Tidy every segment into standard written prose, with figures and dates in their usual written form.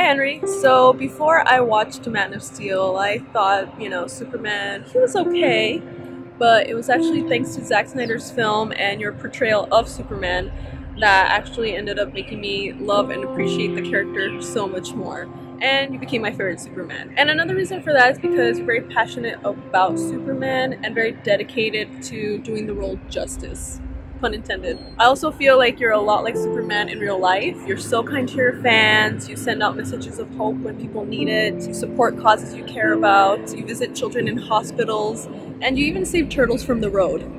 Henry. So before I watched Man of Steel, I thought, Superman, he was okay. But it was actually thanks to Zack Snyder's film and your portrayal of Superman that actually ended up making me love and appreciate the character so much more. And you became my favorite Superman. And another reason for that is because you're very passionate about Superman and very dedicated to doing the role justice. Pun intended. I also feel like you're a lot like Superman in real life. You're so kind to your fans, you send out messages of hope when people need it, you support causes you care about, you visit children in hospitals, and you even save turtles from the road.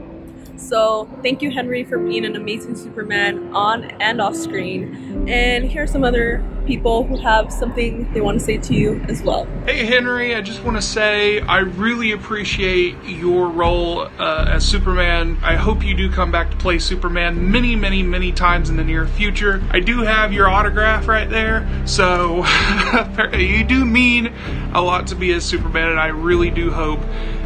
So thank you, Henry, for being an amazing Superman on and off screen. And here are some other people who have something they want to say to you as well. Hey Henry, I just want to say I really appreciate your role as Superman. I hope you do come back to play Superman many times in the near future. I do have your autograph right there, so you do mean a lot to me as Superman, and I really do hope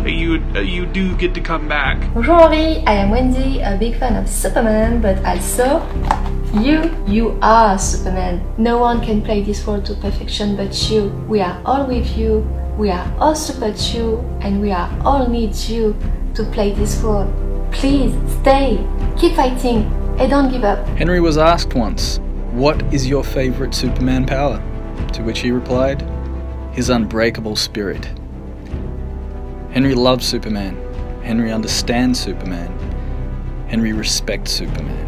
that you do get to come back. Bonjour Henry, I am Wendy, a big fan of Superman, but also you are Superman. No one can play this role to perfection but you. We are all with you, we are all support you, and we are all need you to play this role. Please stay, keep fighting, and don't give up. Henry was asked once, "What is your favorite Superman power?" To which he replied, "His unbreakable spirit." Henry loves Superman. Henry understands Superman. Henry respects Superman.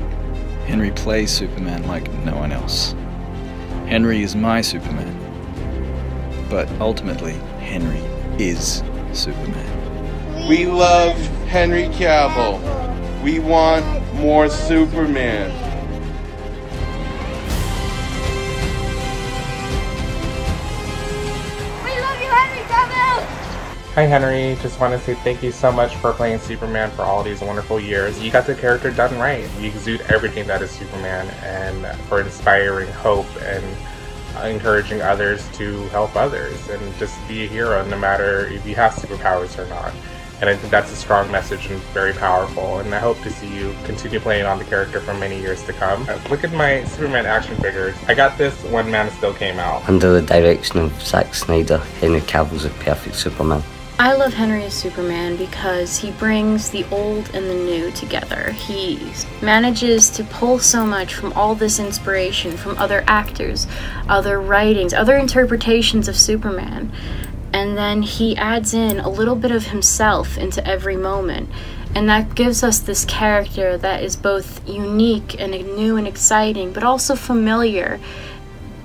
Henry plays Superman like no one else. Henry is my Superman. But ultimately, Henry is Superman. We love Henry Cavill. We want more Superman. We love you, Henry Cavill! Hi Henry, just want to say thank you so much for playing Superman for all these wonderful years. You got the character done right. You exude everything that is Superman, and for inspiring hope and encouraging others to help others and just be a hero no matter if you have superpowers or not. And I think that's a strong message and very powerful, and I hope to see you continue playing on the character for many years to come. Look at my Superman action figures. I got this when Man of Steel came out. Under the direction of Zack Snyder, Henry Cavill's a perfect Superman. I love Henry as Superman because he brings the old and the new together. He manages to pull so much from all this inspiration from other actors, other writings, other interpretations of Superman. And then he adds in a little bit of himself into every moment. And that gives us this character that is both unique and new and exciting, but also familiar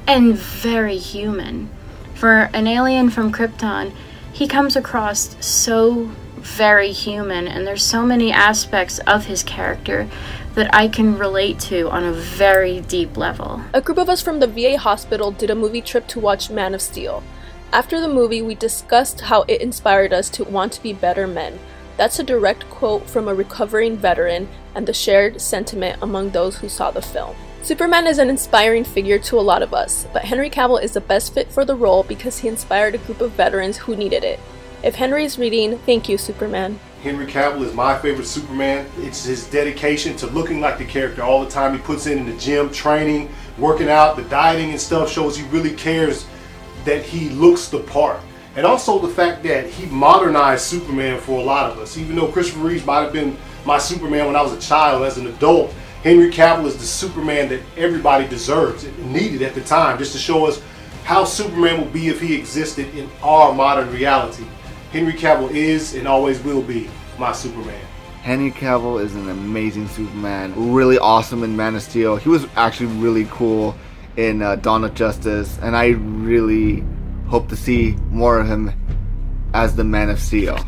and very human. For an alien from Krypton, he comes across so very human, and there's so many aspects of his character that I can relate to on a very deep level. A group of us from the VA hospital did a movie trip to watch Man of Steel. After the movie, we discussed how it inspired us to want to be better men. That's a direct quote from a recovering veteran and the shared sentiment among those who saw the film. Superman is an inspiring figure to a lot of us, but Henry Cavill is the best fit for the role because he inspired a group of veterans who needed it. If Henry is reading, thank you, Superman. Henry Cavill is my favorite Superman. It's his dedication to looking like the character all the time he puts in the gym, training, working out, the dieting and stuff shows he really cares that he looks the part. And also the fact that he modernized Superman for a lot of us. Even though Christopher Reeve might have been my Superman when I was a child, as an adult, Henry Cavill is the Superman that everybody deserves and needed at the time, just to show us how Superman would be if he existed in our modern reality. Henry Cavill is and always will be my Superman. Henry Cavill is an amazing Superman, really awesome in Man of Steel. He was actually really cool in Dawn of Justice, and I really hope to see more of him as the Man of Steel.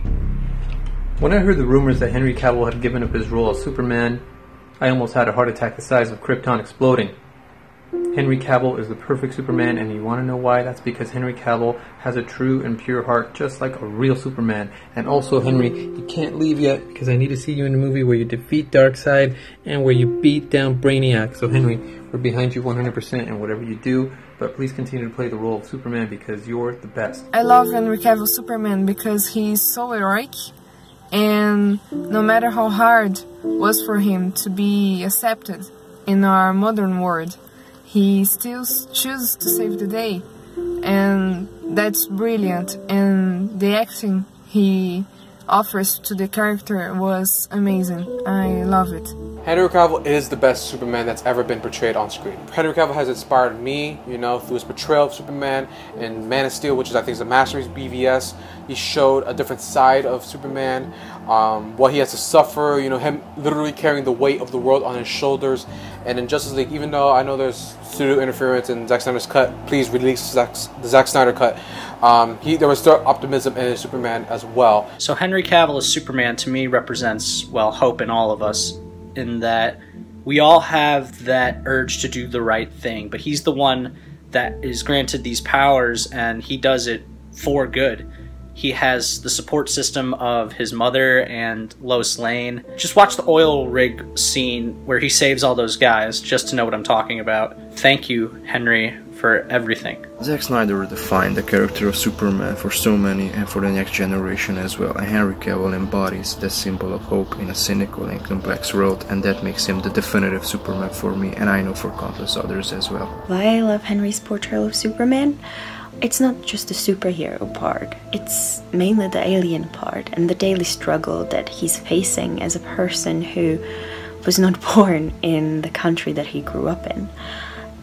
When I heard the rumors that Henry Cavill had given up his role as Superman, I almost had a heart attack the size of Krypton exploding. Henry Cavill is the perfect Superman, and you want to know why? That's because Henry Cavill has a true and pure heart, just like a real Superman. And also, Henry, you can't leave yet, because I need to see you in a movie where you defeat Darkseid and where you beat down Brainiac. So Henry, we're behind you 100% in whatever you do, but please continue to play the role of Superman because you're the best. I love Henry Cavill Superman because he's so heroic, and no matter how hard it was for him to be accepted in our modern world, he still chooses to save the day. and that's brilliant. And the acting he offers to the character was amazing. I love it. Henry Cavill is the best Superman that's ever been portrayed on screen. Henry Cavill has inspired me, you know, through his portrayal of Superman in Man of Steel, which is, I think, is a masterpiece, BVS. He showed a different side of Superman, what he has to suffer, you know, him literally carrying the weight of the world on his shoulders. And in Justice League, even though I know there's studio interference in Zack Snyder's cut, please release the Zack Snyder cut. There was still optimism in his Superman as well. So Henry Cavill as Superman to me represents, well, hope in all of us, in that we all have that urge to do the right thing, but he's the one that is granted these powers and he does it for good. He has the support system of his mother and Lois Lane. Just watch the oil rig scene where he saves all those guys just to know what I'm talking about. Thank you, Henry, for everything. Zack Snyder defined the character of Superman for so many and for the next generation as well, and Henry Cavill embodies the symbol of hope in a cynical and complex world, and that makes him the definitive Superman for me, and I know for countless others as well. Why I love Henry's portrayal of Superman? It's not just the superhero part, it's mainly the alien part and the daily struggle that he's facing as a person who was not born in the country that he grew up in.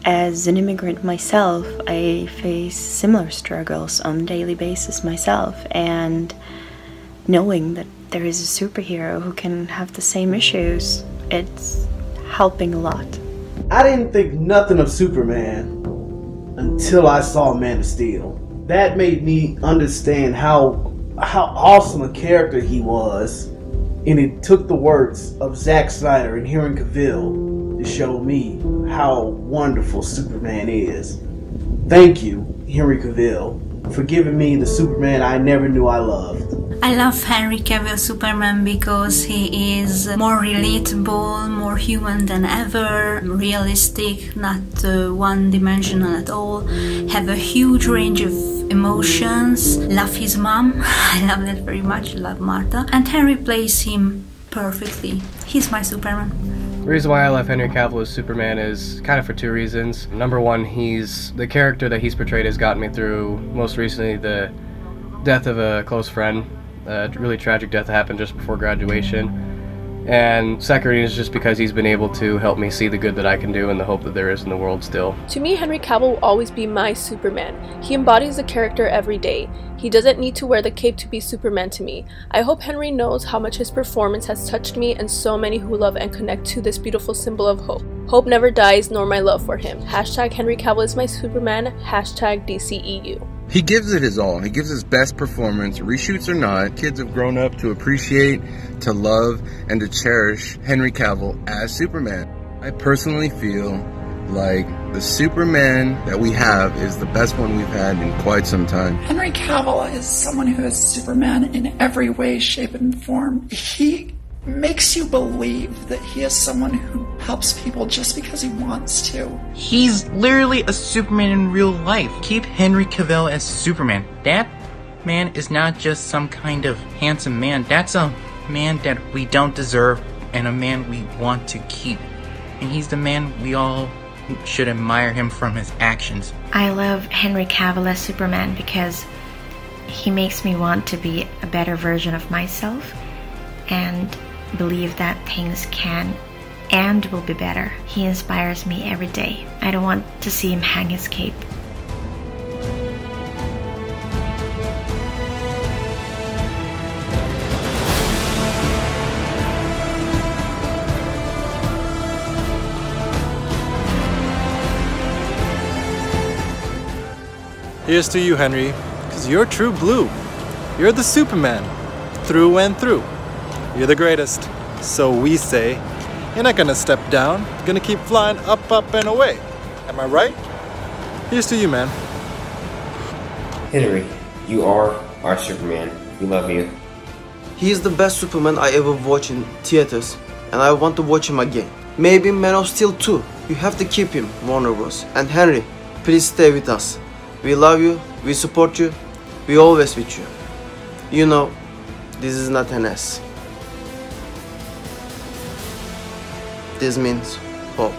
As an immigrant myself, I face similar struggles on a daily basis myself, and knowing that there is a superhero who can have the same issues, it's helping a lot. I didn't think nothing of Superman until I saw Man of Steel. That made me understand how awesome a character he was, and it took the words of Zack Snyder and Henry Cavill to show me how wonderful Superman is. Thank you, Henry Cavill, for giving me the Superman I never knew I loved. I love Henry Cavill Superman because he is more relatable, more human than ever, realistic, not one-dimensional at all, have a huge range of emotions, love his mom, I love that very much, love Martha, and Henry plays him perfectly. He's my Superman. The reason why I love Henry Cavill as Superman is kind of for two reasons. Number one, the character that he's portrayed has gotten me through, most recently, the death of a close friend. A really tragic death happened just before graduation. And second is just because he's been able to help me see the good that I can do and the hope that there is in the world still. To me, Henry Cavill will always be my Superman. He embodies the character every day. He doesn't need to wear the cape to be Superman to me. I hope Henry knows how much his performance has touched me and so many who love and connect to this beautiful symbol of hope. Hope never dies, nor my love for him. Hashtag Henry Cavill is my Superman. Hashtag DCEU. He gives it his all. He gives his best performance, reshoots or not. Kids have grown up to appreciate, to love, and to cherish Henry Cavill as Superman. I personally feel like the Superman that we have is the best one we've had in quite some time. Henry Cavill is someone who is Superman in every way, shape, and form. He makes you believe that he is someone who helps people just because he wants to. He's literally a Superman in real life. Keep Henry Cavill as Superman. That man is not just some kind of handsome man. That's a man that we don't deserve and a man we want to keep. And he's the man we all should admire him from his actions. I love Henry Cavill as Superman because he makes me want to be a better version of myself and believe that things can and will be better. He inspires me every day. I don't want to see him hang his cape. Here's to you, Henry, because you're true blue. You're the Superman, through and through. You're the greatest, so we say. You're not gonna step down, you're gonna keep flying up, up, and away. Am I right? Here's to you, man. Henry, you are our Superman. We love you. He is the best Superman I ever watched in theaters, and I want to watch him again. Maybe Man of Steel too. You have to keep him, Warner Bros. And Henry, please stay with us. We love you, we support you, we always with you. You know, this is not an S. This means hope.